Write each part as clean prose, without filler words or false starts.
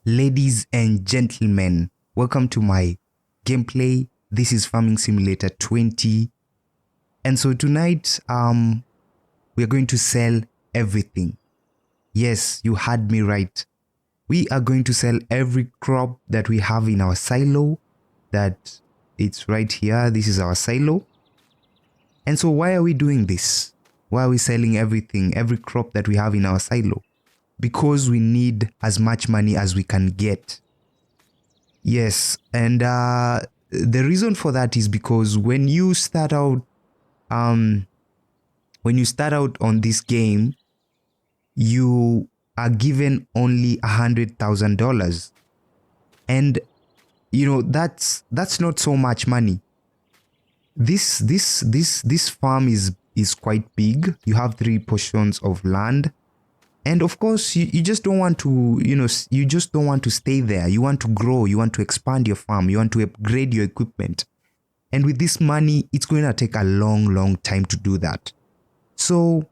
Ladies and gentlemen, welcome to my gameplay. This is Farming Simulator 20. And so tonight, we are going to sell everything. Yes, you heard me right. We are going to sell every crop that we have in our silo. That it's right here. This is our silo. And so why are we doing this? Why are we selling everything, every crop that we have in our silo? Because we need as much money as we can get. Yes, and the reason for that is because when you start out on this game, you are given only $100,000, and you know that's not so much money. This farm is quite big. You have 3 portions of land. And of course, you just don't want to, you just don't want to stay there. You want to grow. You want to expand your farm. You want to upgrade your equipment. And with this money, it's going to take a long time to do that. So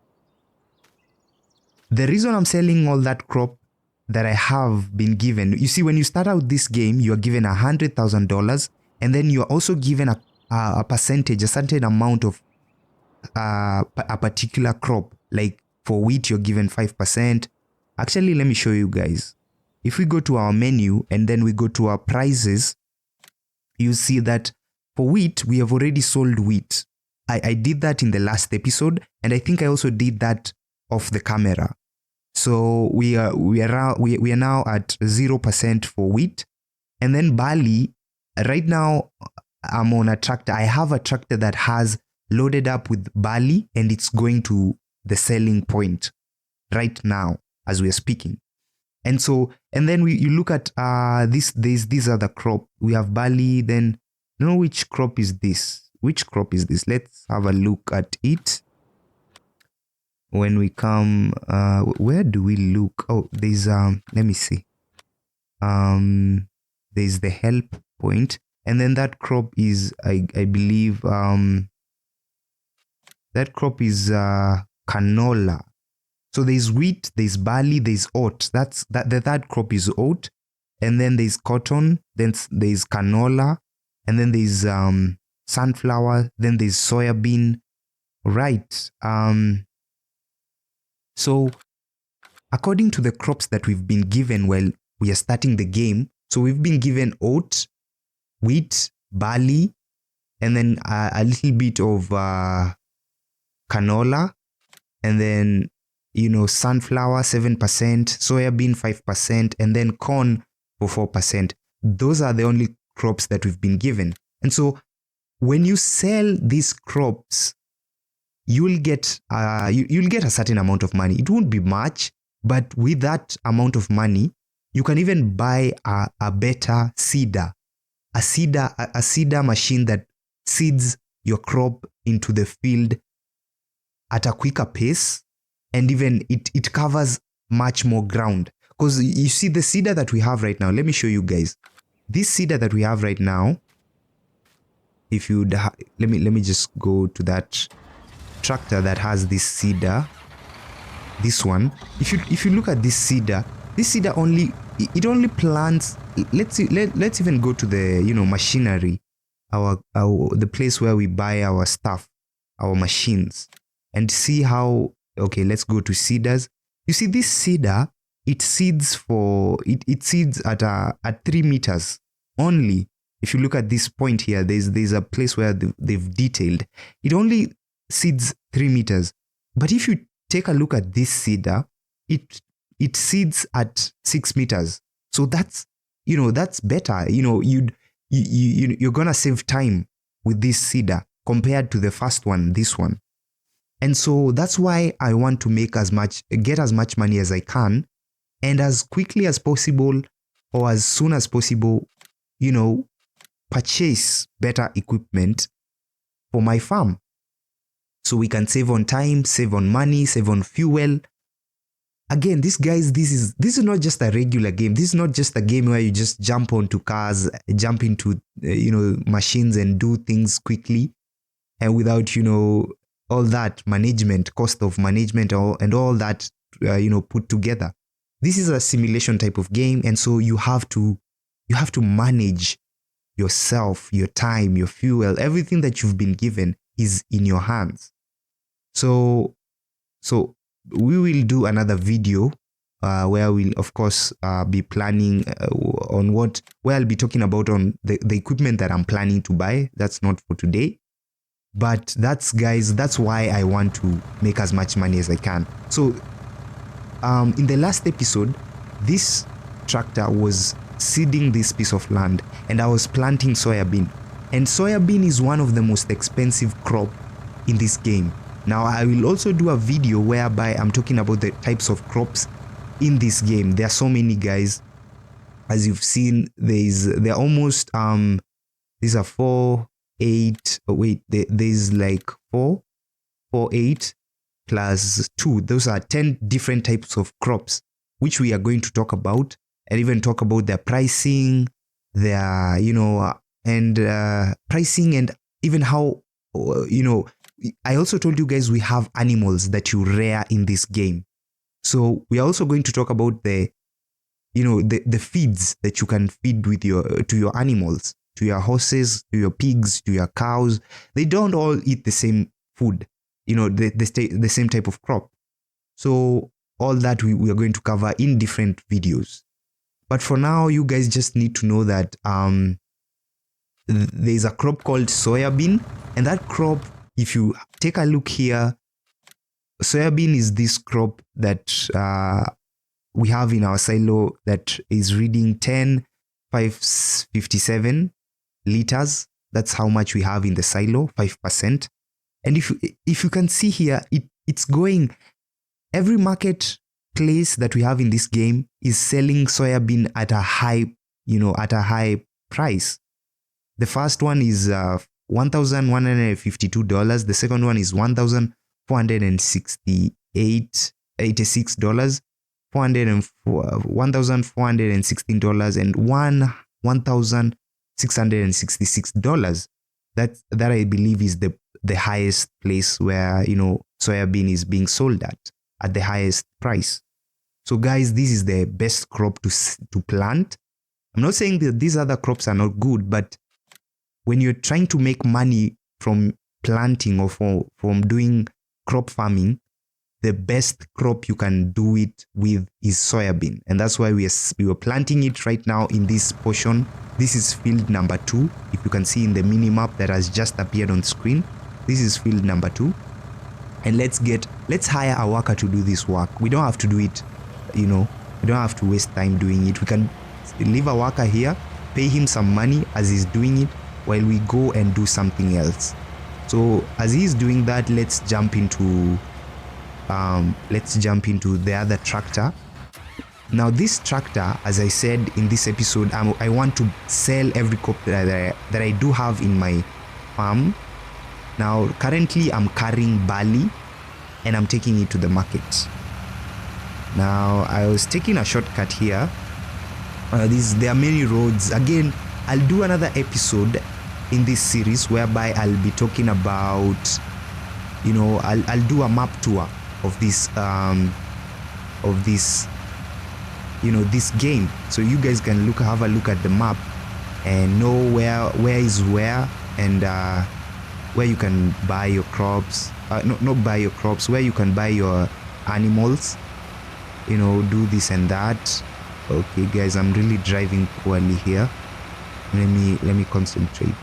the reason I'm selling all that crop that I have been given, you see, when you start out this game, you are given $100,000, and then you are also given a percentage, a certain amount of a particular crop. Like for wheat, you're given 5%. Actually, let me show you guys. If we go to our menu and then we go to our prices, you see that for wheat, we have already sold wheat. I did that in the last episode, and I think I also did that off the camera. So we are now at 0% for wheat. And then barley, right now I'm on a tractor. I have a tractor that has loaded up with barley, and it's going to the selling point right now as we are speaking. And so, and then you look at these are the crop. We have barley. Then which crop is this? Which crop is this? Let's have a look at it. When we come, where do we look? Oh, there's let me see. There's the help point, and then that crop is I believe that crop is canola. So there's wheat, there's barley, there's oat. The third crop is oat, and then there's cotton, then there's canola, and then there's sunflower, then there's soybean. Right. So according to the crops that we've been given while we are starting the game, so we've been given oat, wheat, barley, and then a little bit of canola, and then sunflower 7%, soybean 5%, and then corn for 4%. Those are the only crops that we've been given. And so when you sell these crops, you'll get a certain amount of money. It won't be much, but with that amount of money, you can even buy a better seeder, a seeder machine that seeds your crop into the field at a quicker pace, and even it covers much more ground. Because you see the seeder that we have right now, let me show you guys. This seeder that we have right now, if you let me just go to that tractor that has this seeder, this one. If you look at this seeder only plants. Let's even go to the machinery, the place where we buy our stuff, our machines, and see how. Okay, let's go to seeders. You see this seeder, it seeds at 3 meters only. If you look at this point here, there's a place where they've detailed. It only seeds 3 meters. But if you take a look at this seeder, it seeds at 6 meters. So that's better. You're gonna save time with this seeder compared to the first one, this one. And so that's why I want to get as much money as I can, and as quickly as possible, or as soon as possible, purchase better equipment for my farm. So we can save on time, save on money, save on fuel. Again, this is not just a regular game. This is not just a game where you just jump onto cars, jump into machines and do things quickly, and without all that management, cost of management, and all that put together. this is a simulation type of game, and so you have to manage yourself, your time, your fuel, everything that you've been given is in your hands. So we will do another video where we'll of course be planning on where I'll be talking about on the equipment that I'm planning to buy. That's not for today, but that's why I want to make as much money as I can. So in the last episode, this tractor was seeding this piece of land and I was planting soybean, and soybean is one of the most expensive crop in this game. Now I will also do a video whereby I'm talking about the types of crops in this game. There are so many, guys. As you've seen, they're almost these are 4, 8. Oh wait, there's like 4, 8 plus 2. Those are 10 different types of crops, which we are going to talk about, and even talk about their pricing, their pricing, and even how I also told you guys we have animals that you rear in this game. So we are also going to talk about the feeds that you can feed with to your animals, to your horses, to your pigs, to your cows. They don't all eat the same food, the same type of crop. So all that we are going to cover in different videos. But for now, you guys just need to know that there's a crop called soybean, and that crop, if you take a look here, soybean is this crop that we have in our silo that is reading 10,557 liters. That's how much we have in the silo, 5%. And if you can see here, it's going, every marketplace that we have in this game is selling soybean at a high price. The first one is $1,152. The second one is $1,486, $1,416, and $1,666. That I believe is the highest place where soybean is being sold at the highest price. So guys, this is the best crop to plant. I'm not saying that these other crops are not good, but when you're trying to make money from planting or from doing crop farming, the best crop you can do it with is soybean. And that's why we are planting it right now in this portion. This is field number 2. If you can see in the mini map that has just appeared on screen, this is field number 2. And let's hire a worker to do this work. We don't have to do it, we don't have to waste time doing it. We can leave a worker here, pay him some money as he's doing it, while we go and do something else. So as he's doing that, let's jump into the other tractor. Now this tractor, as I said in this episode, I want to sell every crop that I do have in my farm. Now currently I'm carrying barley and I'm taking it to the market. Now I was taking a shortcut here. There are many roads. Again, I'll do another episode in this series whereby I'll be talking about, I'll do a map tour of this this game, so you guys can have a look at the map and know where is where, and where you can buy your crops. Not buy your crops, where you can buy your animals. Do this and that. Okay, guys, I'm really driving poorly here. Let me concentrate.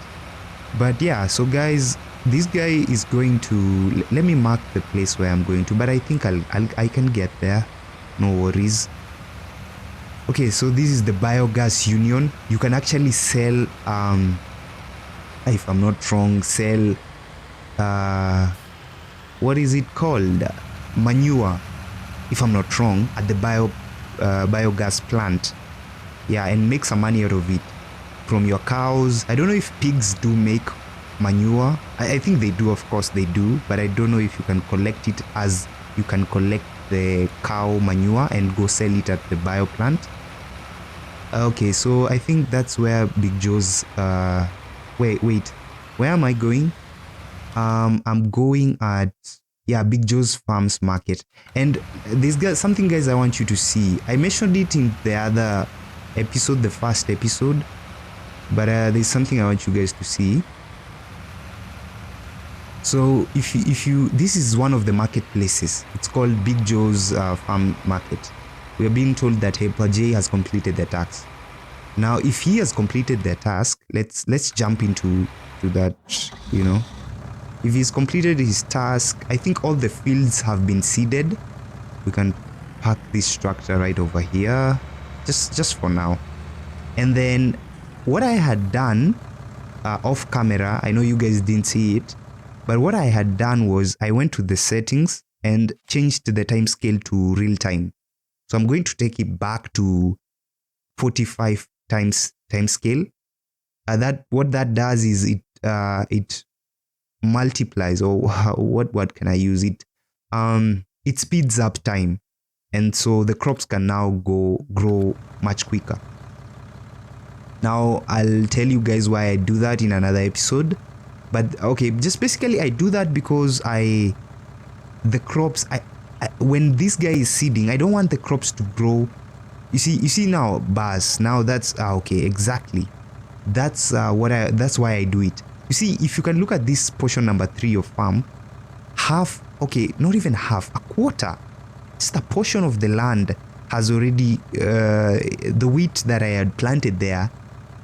But yeah, so guys, this guy is going to, let me mark the place where I'm going to, but I think I can get there, no worries. Okay, so this is the biogas union. You can actually sell if I'm not wrong, sell what is it called, manure, if I'm not wrong, at the biogas plant. Yeah, and make some money out of it from your cows. I don't know if pigs do make manure. I think they do, of course they do, but I don't know if you can collect it as you can collect the cow manure and go sell it at the bio plant. Okay, so I think that's where Big Joe's wait, where am I going? I'm going at Yeah, Big Joe's Farms Market. And there's something, guys, I want you to see. I mentioned it in the other episode, the first episode, but there's something I want you guys to see. So if you this is one of the marketplaces. It's called Big Joe's Farm Market. We are being told that Hyper J has completed the task. Now, if he has completed the task, let's jump into that, you know. If he's completed his task, I think all the fields have been seeded. We can park this structure right over here, just for now. And then what I had done off camera, I know you guys didn't see it, but what I had done was I went to the settings and changed the time scale to real time. So I'm going to take it back to 45 times time scale. What that does is it multiplies, or what can I use it? It speeds up time, and so the crops can now grow much quicker. Now I'll tell you guys why I do that in another episode, but okay, just basically I do that because the crops, when this guy is seeding, I don't want the crops to grow. You see now, bars. Now that's okay, exactly. That's why I do it. You see, if you can look at this portion number 3 of farm, half, okay, not even half, a quarter, just a portion of the land has already, the wheat that I had planted there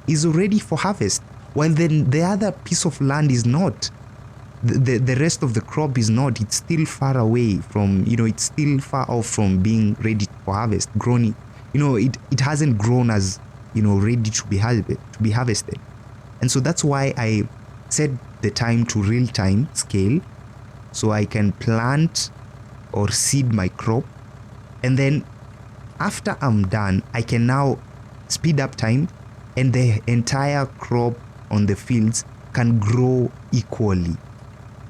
is already for harvest, while then the other piece of land is not. The rest of the crop is not. It's still far away from, it's still far off from being ready for harvest, grown. It hasn't grown as, ready to be harvested. And so that's why I set the time to real time scale, so I can plant or seed my crop, and then after I'm done, I can now speed up time, and the entire crop on the fields can grow equally.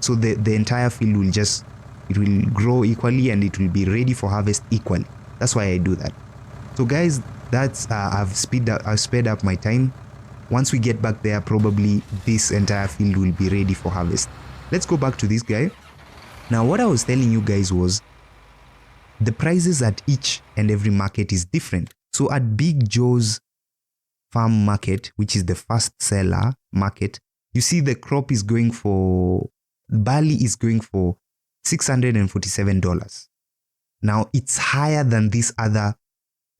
So the entire field will grow equally, and it will be ready for harvest equally. That's why I do that. So guys, that's I've sped up my time. Once we get back there, probably this entire field will be ready for harvest. Let's go back to this guy. Now, what I was telling you guys was the prices at each and every market is different. So at Big Joe's Farm Market, which is the first seller market, you see the crop is going for, barley is going for $647. Now, it's higher than this other,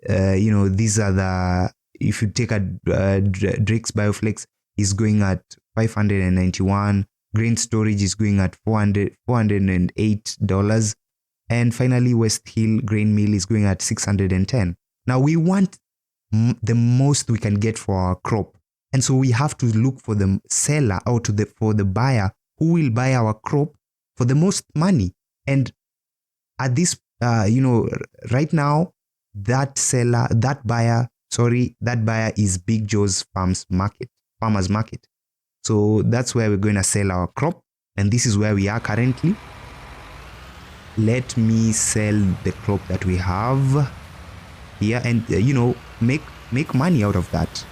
these other. If you take a Drake's Bioflex, is going at $591. Grain Storage is going at $408. And finally, West Hill Grain Mill is going at $610. Now, we want the most we can get for our crop. And so we have to look for the seller, or for the buyer who will buy our crop for the most money. And at this, right now, that buyer is Big Joe's Farmers Market. So that's where we're going to sell our crop, and this is where we are currently. Let me sell the crop that we have here, and make money out of that.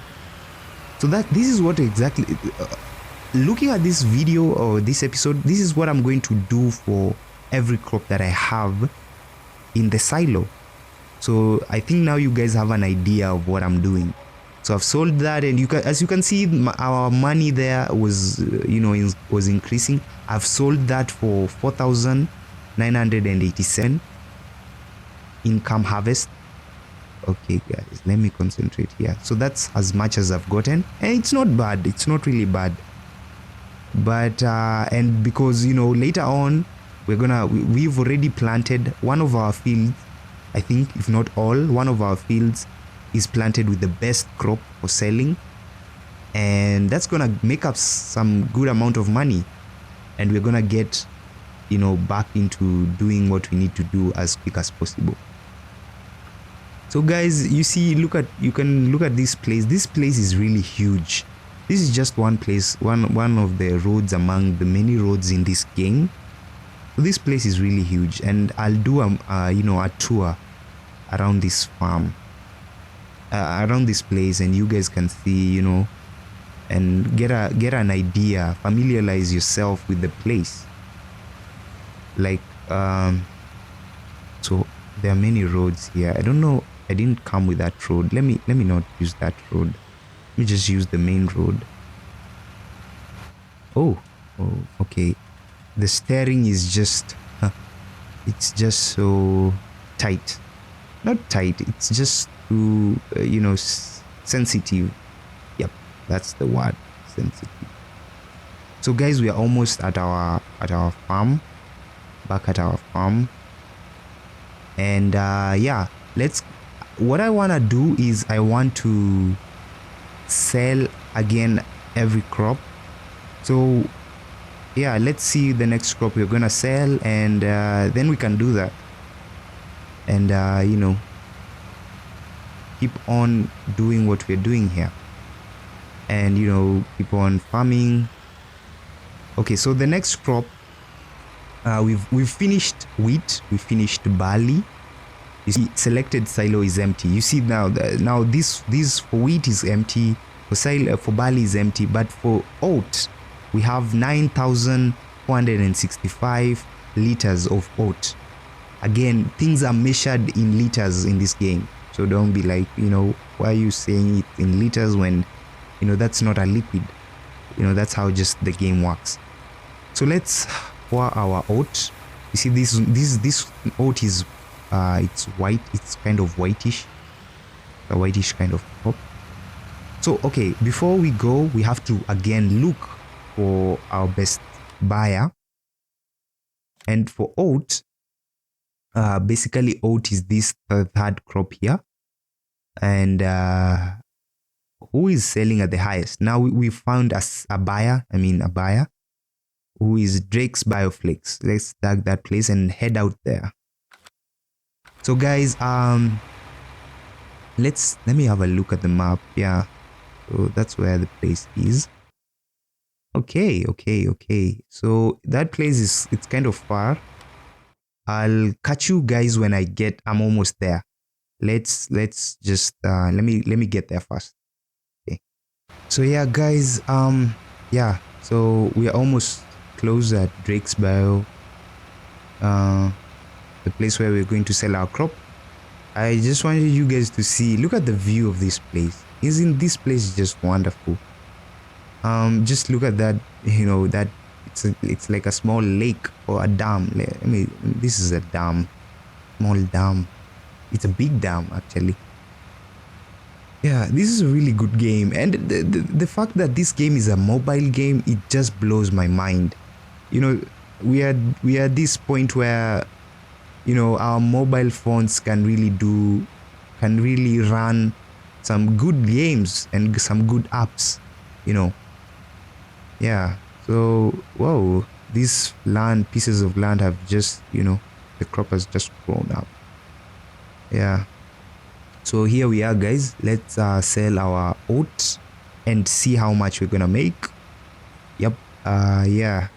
So this is what exactly, looking at this video or this episode, this is what I'm going to do for every crop that I have in the silo. So I think now you guys have an idea of what I'm doing. So I've sold that, and as you can see, our money there was increasing. I've sold that for 4,987 income harvest. Okay guys, let me concentrate here. So that's as much as I've gotten, and it's not bad. It's not really bad. But and because later on we've already planted one of our fields. I think, if not all, one of our fields is planted with the best crop for selling, and that's gonna make up some good amount of money, and we're gonna get back into doing what we need to do as quick as possible. So guys, you can look at this place. This place is really huge. This is just one place, one of the roads among the many roads in this game. So this place is really huge, and I'll do a tour around this farm, around this place, and you guys can see, and get an idea, familiarize yourself with the place. Like So there are many roads here. I don't know, I didn't come with that road. Let me not use that road. Let me just use the main road. Oh, okay. The steering is just it's just so tight. Not tight, it's just too sensitive. Yep, that's the word, sensitive. So guys, we are almost at our farm, back at our farm. And yeah, what I want to do is I want to sell again every crop. So yeah, let's see the next crop we're gonna sell, and then we can do that, and keep on doing what we're doing here, and keep on farming. Okay, so the next crop, we've finished wheat, we finished barley. You see, selected silo is empty. You see now this for wheat is empty, for barley is empty, but for oat we have 9,465 liters of oat. Again, things are measured in liters in this game, so don't be like, why are you saying it in liters when that's not a liquid. That's how just the game works. So let's pour our oat. You see, this oat is it's white, it's kind of whitish, a whitish kind of crop. So okay, before we go, we have to again look for our best buyer. And for oat, basically oat is this third crop here, and who is selling at the highest? Now we found a buyer who is Drake's Bioflakes. Let's tag that place and head out there. So guys, let me have a look at the map. Yeah, so that's where the place is. Okay. So that place it's kind of far. I'll catch you guys when I'm almost there. Let's just let me get there first. Okay. So yeah, guys, yeah, so we are almost close at Drake's Bio, the place where we're going to sell our crop. I just wanted you guys to see, look at the view of this place. Isn't this place just wonderful? Just look at that, that it's like a small lake or a dam. I mean, this is a dam, small dam. It's a big dam actually. Yeah, this is a really good game, and the fact that this game is a mobile game, it just blows my mind. We are at this point where our mobile phones can really run some good games and some good apps. Yeah, so whoa, these pieces of land have just the crop has just grown up. Yeah, so here we are, guys. Let's sell our oats and see how much we're gonna make. Yep. Yeah,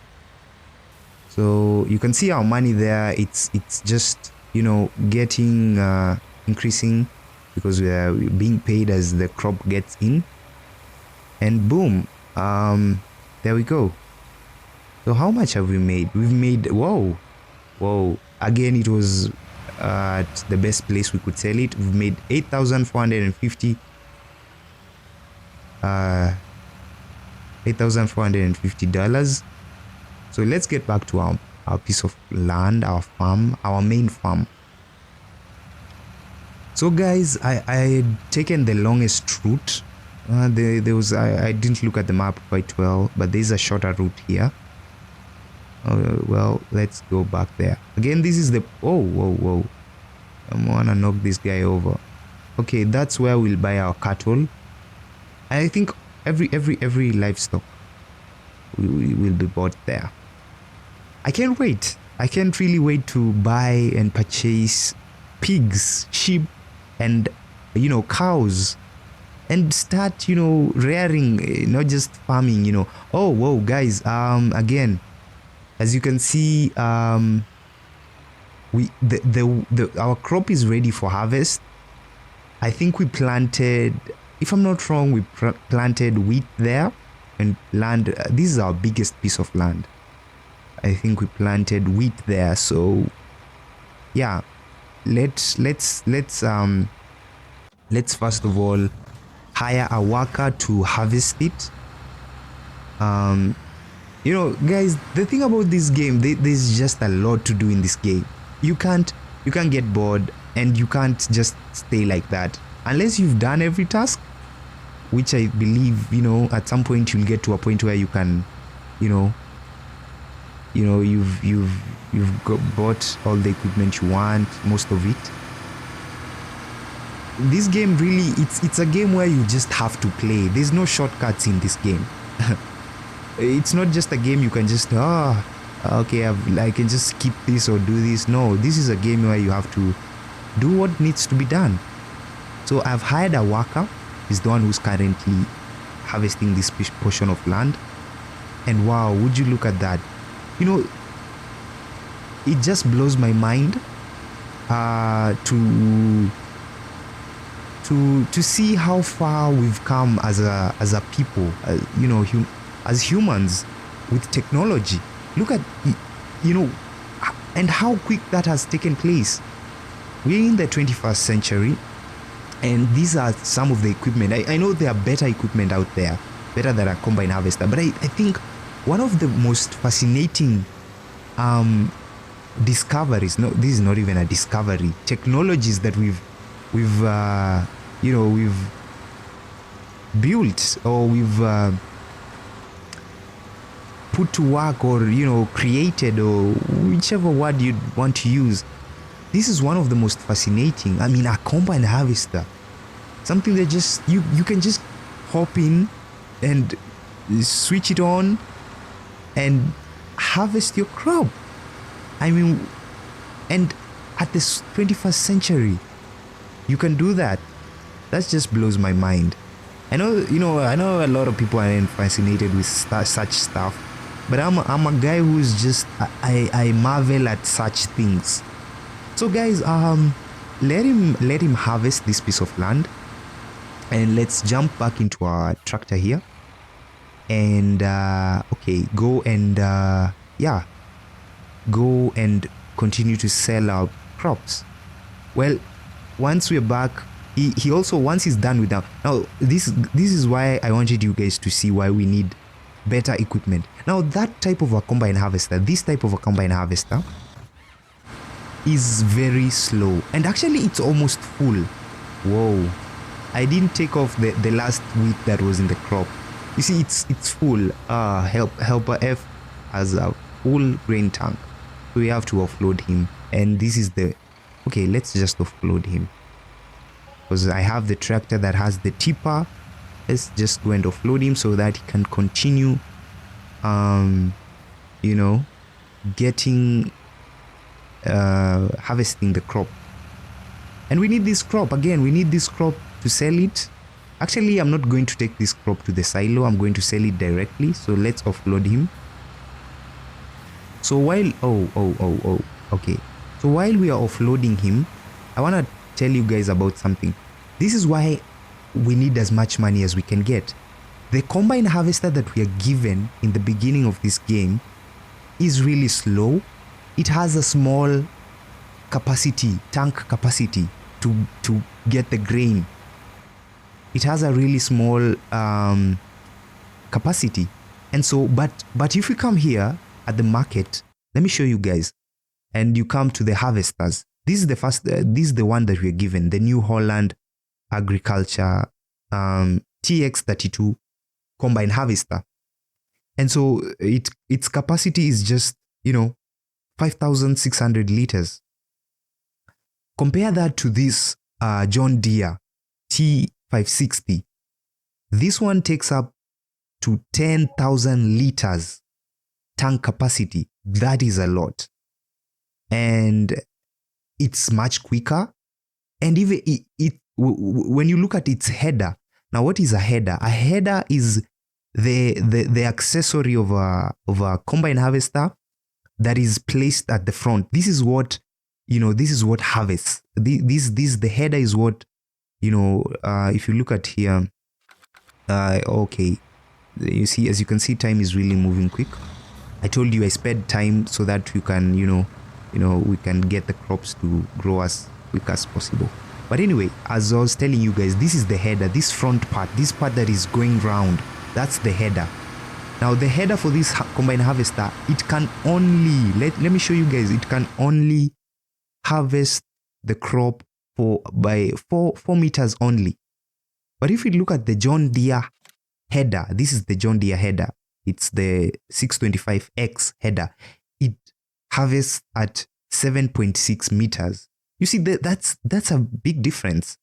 so you can see our money there. It's just getting increasing because we are being paid as the crop gets in, and boom, there we go. So how much have we made? We've made, whoa, again, it was at the best place we could sell it. We've made $8,450 $8,450. So let's get back to our piece of land, our farm, our main farm. So guys, I taken the longest route. I didn't look at the map quite well, but there's a shorter route here. Well, let's go back there again. This is the whoa, I wanna knock this guy over. Okay, that's where we'll buy our cattle. I think every livestock will be bought there. I can't wait. I can't really wait to buy and purchase pigs, sheep, and cows, and start rearing, not just farming. Oh whoa, guys, again, as you can see, our crop is ready for harvest. I think we planted, if I'm not wrong, we planted wheat there, and land. This is our biggest piece of land. I think we planted wheat there. So yeah, let's first of all hire a worker to harvest it. You know, guys, the thing about this game, there's just a lot to do in this game. You can't get bored, and you can't just stay like that unless you've done every task, which I believe, you know, at some point you'll get to a point where you can, you've bought all the equipment you want, most of it. This game really, it's a game where you just have to play. There's no shortcuts in this game. It's not just a game you can just okay, I can just skip this or do this. No, this is a game where you have to do what needs to be done. So I've hired a worker. He's the one who's currently harvesting this portion of land. And wow, would you look at that? You know, it just blows my mind to see how far we've come as a people, you know, as humans with technology. Look at, you know, and how quick that has taken place. We're in the 21st century, and these are some of the equipment. I know there are better equipment out there, better than a combine harvester, but I think one of the most fascinating discoveries, no, this is not even a discovery, technologies that we've built, or we've put to work, or, you know, created, or whichever word you want to use. This is one of the most fascinating. I mean, a combine harvester, something that just you can just hop in and switch it on and harvest your crop. I mean, and at the 21st century you can do that. That just blows my mind. I know a lot of people are fascinated with such stuff, but I'm a guy who's just, I marvel at such things. So guys, let him harvest this piece of land, and let's jump back into our tractor here, and okay, go and go and continue to sell our crops. Well, once we're back, he also, once he's done with that, now this is why I wanted you guys to see why we need better equipment. Now that type of a combine harvester, this type of a combine harvester is very slow, and actually it's almost full. Whoa, I didn't take off the last wheat that was in the crop. You see, it's full. Helper F has a full grain tank, so we have to offload him. And this is the, okay, let's just offload him, because I have the tractor that has the tipper. Let's just go and offload him so that he can continue you know, getting harvesting the crop. And we need this crop, again, we need this crop to sell it. Actually, I'm not going to take this crop to the silo, I'm going to sell it directly. So let's offload him. So while okay, so while we are offloading him, I want to tell you guys about something. This is why we need as much money as we can get. The combine harvester that we are given in the beginning of this game is really slow. It has a small capacity, tank capacity to get the grain. It has a really small capacity. And so, but if you come here at the market, let me show you guys, and you come to the harvesters. This is the first, this is the one that we're given, the New Holland Agriculture TX32 combine harvester. And so its capacity is just, you know, 5,600 liters. Compare that to this John Deere T560. This one takes up to 10,000 liters tank capacity. That is a lot. And it's much quicker. And even when you look at its header, now what is a header? A header is the accessory of a combine harvester that is placed at the front. This is what, you know, this is what harvests. The header is what, you know, if you look at here, okay, you see, as you can see, time is really moving quick. I told you I spared time so that you can, we can get the crops to grow as quick as possible. But anyway, as I was telling you guys, this is the header, this front part, this part that is going round, that's the header. Now the header for this combine harvester, it can only, let me show you guys, it can only harvest the crop by 4 meters only. But if you look at the John Deere header, this is the John Deere header, it's the 625X header, it harvests at 7.6 meters. You see, that's a big difference.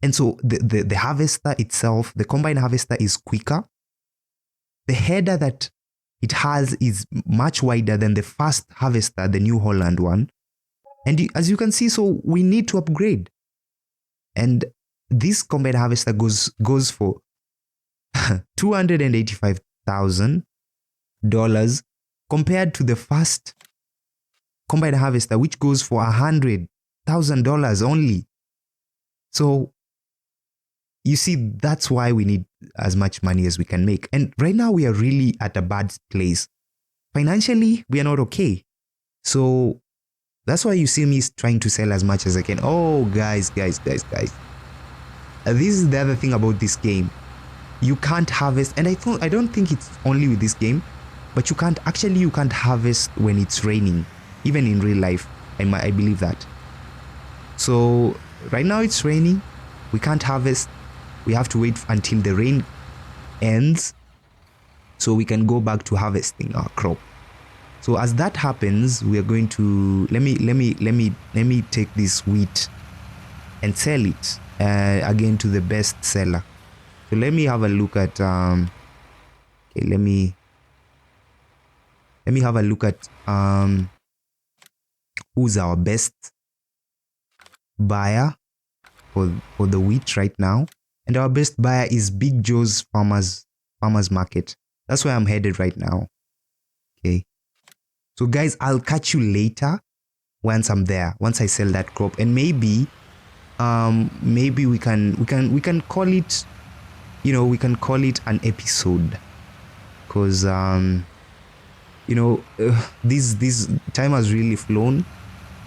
And so the harvester itself, the combine harvester, is quicker. The header that it has is much wider than the first harvester, the New Holland one. And as you can see, so we need to upgrade. And this combine harvester goes for $285,000 compared to the first combine harvester, which goes for $100,000 only. So you see, that's why we need as much money as we can make. And right now we are really at a bad place. Financially, we are not okay. So that's why you see me trying to sell as much as I can. Oh, guys. This is the other thing about this game. You can't harvest, and I don't think it's only with this game, but you can't harvest when it's raining, even in real life. I believe that. So right now it's raining, we can't harvest. We have to wait until the rain ends so we can go back to harvesting our crop. So as that happens, we are going to let me take this wheat and sell it again to the best seller. So let me have a look at okay, let me have a look at who's our best buyer for the wheat right now. And our best buyer is Big Joe's Farmers Market. That's where I'm headed right now. Okay. So guys, I'll catch you later once I'm there, once I sell that crop, and maybe we can call it, we can call it an episode, because this time has really flown.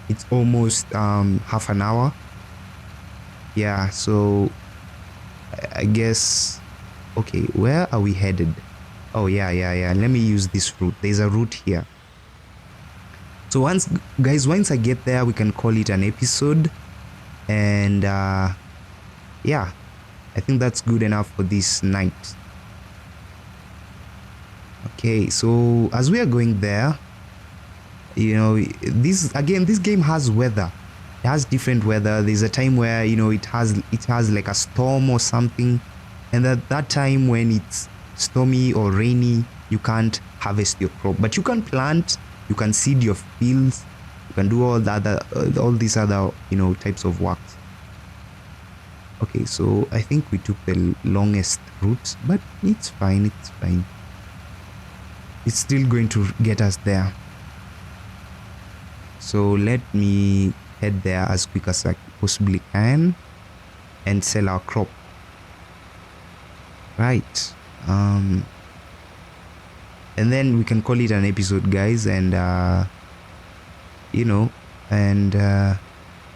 It's almost half an hour. Yeah, so I guess, okay, where are we headed? Oh yeah, let me use this route. There's a route here. So once I get there, we can call it an episode. And yeah, I think that's good enough for this night. Okay, so as we are going there, this game has weather. It has different weather. There's a time where it has like a storm or something, and at that time when it's stormy or rainy, you can't harvest your crop, but you can plant, you can seed your fields, you can do all these other types of works. Okay, so I think we took the longest route, but it's fine. It's still going to get us there. So let me head there as quick as I possibly can and sell our crop. Right. And then we can call it an episode, guys. And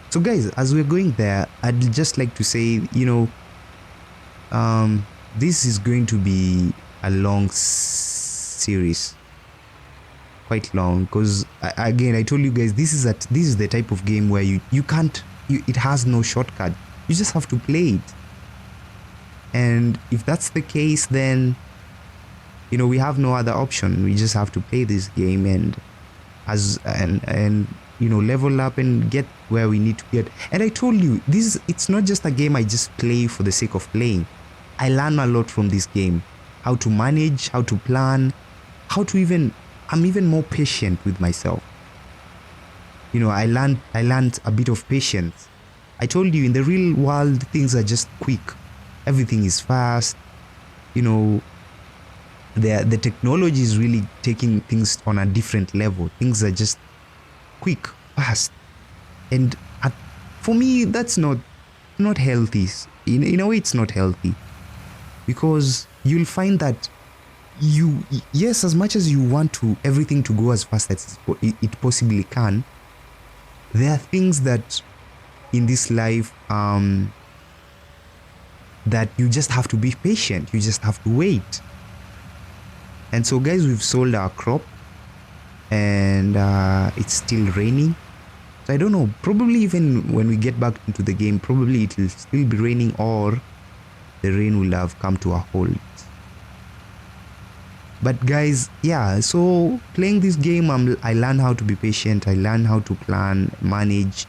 so guys, as we're going there, I'd just like to say, this is going to be a long series, quite long, because again, I told you guys, this is the type of game where it has no shortcut. You just have to play it. And if that's the case, then we have no other option. We just have to play this game and level up and get where we need to get. And I told you, it's not just a game I just play for the sake of playing. I learn a lot from this game. How to manage, how to plan, I'm even more patient with myself. I learned a bit of patience. I told you, in the real world, things are just quick. Everything is fast. The technology is really taking things on a different level. Things are just quick, fast. And for me, that's not healthy. In a way, it's not healthy. Because you'll find that yes, as much as you want to everything to go as fast as it possibly can, there are things that in this life that you just have to be patient. You just have to wait. And so guys, we've sold our crop, and it's still raining. So I don't know, probably even when we get back into the game, probably it will still be raining, or the rain will have come to a halt. But guys, yeah, so playing this game, I learn how to be patient. I learn how to plan, manage,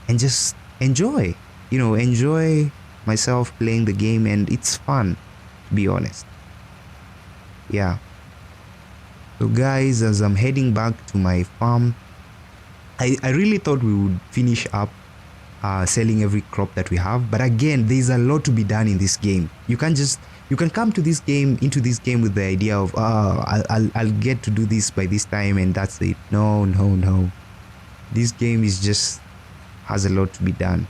and just enjoy, enjoy myself playing the game. And it's fun, to be honest. Yeah. So guys, as I'm heading back to my farm, I really thought we would finish up selling every crop that we have. But again, there's a lot to be done in this game. You can come to this game, into this game with the idea of, I'll get to do this by this time and that's it. No. This game has a lot to be done.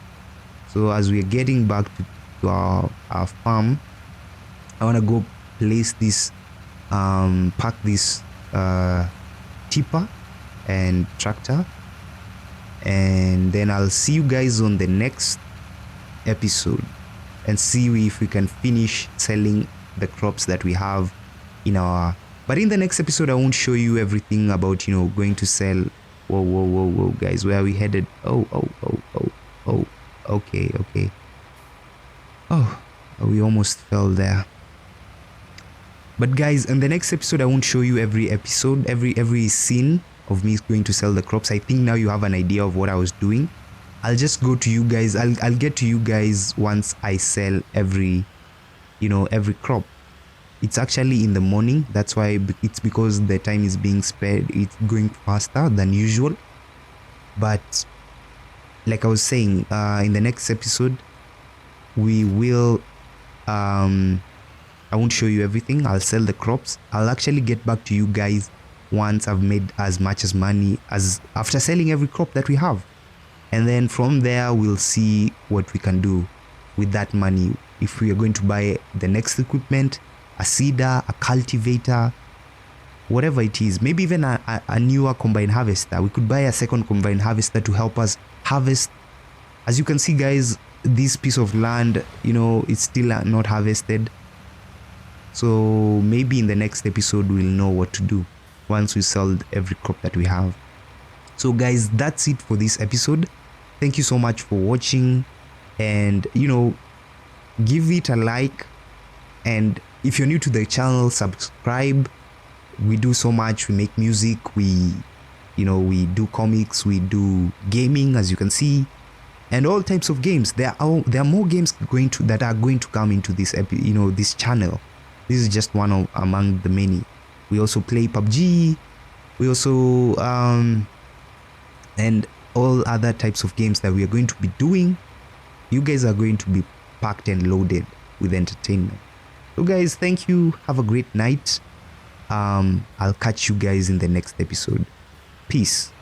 So as we're getting back to our farm, I want to go place this, park this tipper and tractor, and then I'll see you guys on the next episode and see if we can finish selling the crops that we have in our. But in the next episode, I won't show you everything about going to sell. Whoa, guys, where are we headed? Oh, okay. Oh, we almost fell there. But guys, in the next episode, I won't show you every episode, every scene of me going to sell the crops. I think now you have an idea of what I was doing. I'll just go to you guys. I'll get to you guys once I sell every crop. It's actually in the morning. That's why it's because the time is being spared. It's going faster than usual. But like I was saying, in the next episode, we will, I won't show you everything. I'll sell the crops. I'll actually get back to you guys once I've made as much as money as after selling every crop that we have. And then from there, we'll see what we can do with that money. If we are going to buy the next equipment, a seeder, a cultivator, whatever it is, maybe even a newer combine harvester. We could buy a second combine harvester to help us harvest. As you can see, guys, this piece of land, it's still not harvested. So maybe in the next episode, we'll know what to do once we sold every crop that we have. So guys, that's it for this episode. Thank you so much for watching, and give it a like, and if you're new to the channel, subscribe. We do so much. We make music, we do comics, we do gaming, as you can see, and all types of games. There are more games that are going to come into this this channel. This is just one among the many. We also play PUBG. We also and all other types of games that we are going to be doing. You guys are going to be packed and loaded with entertainment. So guys, thank you. Have a great night. I'll catch you guys in the next episode. Peace.